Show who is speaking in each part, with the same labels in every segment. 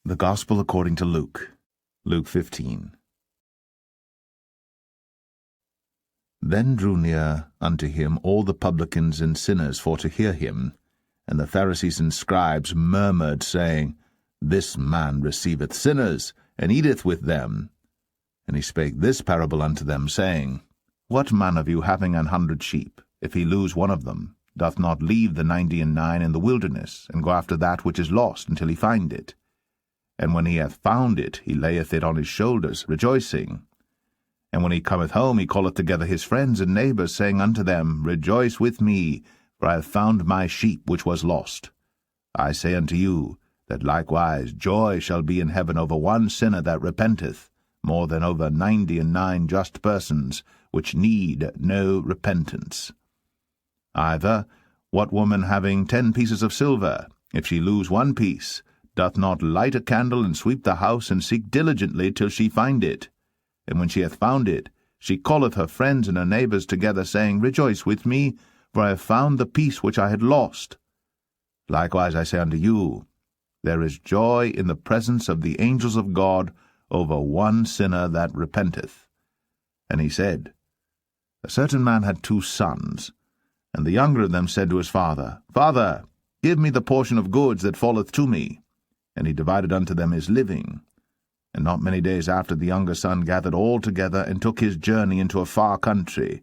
Speaker 1: The Gospel according to Luke. Luke 15. Then drew near unto him all the publicans and sinners for to hear him. And the Pharisees and scribes murmured, saying, This man receiveth sinners, and eateth with them. And he spake this parable unto them, saying, What man of you, having 100 sheep, if he lose one of them, doth not leave the 99 in the wilderness, and go after that which is lost until he find it? And when he hath found it, he layeth it on his shoulders, rejoicing. And when he cometh home, he calleth together his friends and neighbours, saying unto them, Rejoice with me, for I have found my sheep which was lost. I say unto you, that likewise joy shall be in heaven over one sinner that repenteth, more than over 99 just persons, which need no repentance. Either, what woman having 10 pieces of silver, if she lose one piece, doth not light a candle and sweep the house, and seek diligently till she find it? And when she hath found it, she calleth her friends and her neighbours together, saying, Rejoice with me, for I have found the piece which I had lost. Likewise I say unto you, there is joy in the presence of the angels of God over one sinner that repenteth. And he said, A certain man had 2 sons, and the younger of them said to his father, Father, give me the portion of goods that falleth to me. And he divided unto them his living. And not many days after, the younger son gathered all together, and took his journey into a far country,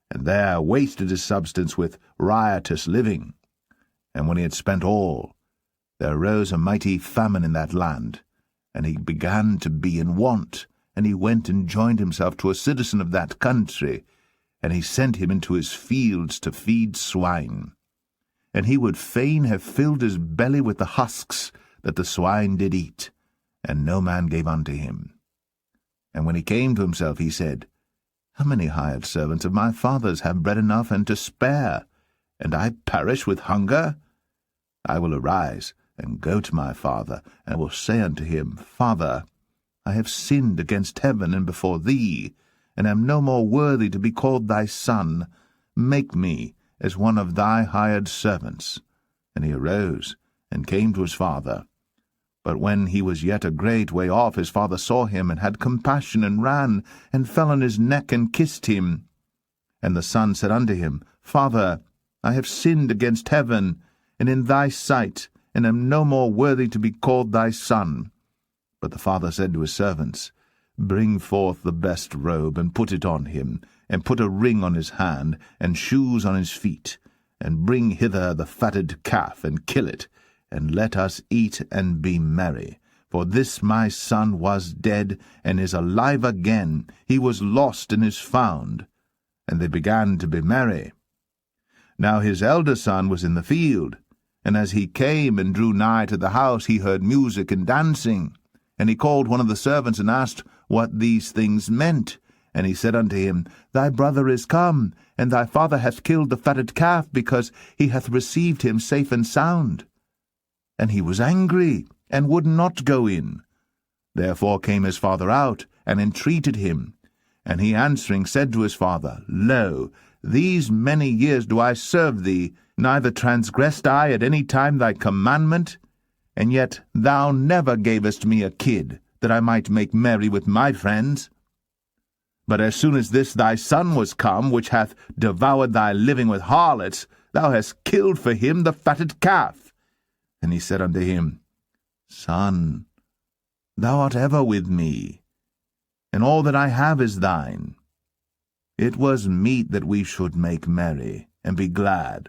Speaker 1: and there wasted his substance with riotous living. And when he had spent all, there arose a mighty famine in that land, and he began to be in want. And he went and joined himself to a citizen of that country, and he sent him into his fields to feed swine. And he would fain have filled his belly with the husks that the swine did eat, and no man gave unto him. And when he came to himself, he said, How many hired servants of my father's have bread enough and to spare, and I perish with hunger? I will arise, and go to my father, and will say unto him, Father, I have sinned against heaven and before thee, and am no more worthy to be called thy son. Make me as one of thy hired servants. And he arose, and came to his father. But when he was yet a great way off, his father saw him, and had compassion, and ran, and fell on his neck, and kissed him. And the son said unto him, Father, I have sinned against heaven, and in thy sight, and am no more worthy to be called thy son. But the father said to his servants, Bring forth the best robe, and put it on him, and put a ring on his hand, and shoes on his feet, and bring hither the fatted calf, and kill it, and let us eat and be merry. For this my son was dead, and is alive again. He was lost, and is found. And they began to be merry. Now his elder son was in the field, and as he came and drew nigh to the house, he heard music and dancing. And he called one of the servants, and asked what these things meant. And he said unto him, Thy brother is come, and thy father hath killed the fatted calf, because he hath received him safe and sound. And he was angry, and would not go in. Therefore came his father out, and entreated him. And he answering said to his father, Lo, these many years do I serve thee, neither transgressed I at any time thy commandment, and yet thou never gavest me a kid, that I might make merry with my friends. But as soon as this thy son was come, which hath devoured thy living with harlots, thou hast killed for him the fatted calf. And he said unto him, Son, thou art ever with me, and all that I have is thine. It was meet that we should make merry, and be glad,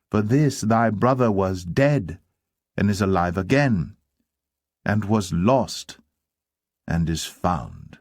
Speaker 1: for this thy brother was dead, and is alive again, and was lost, and is found.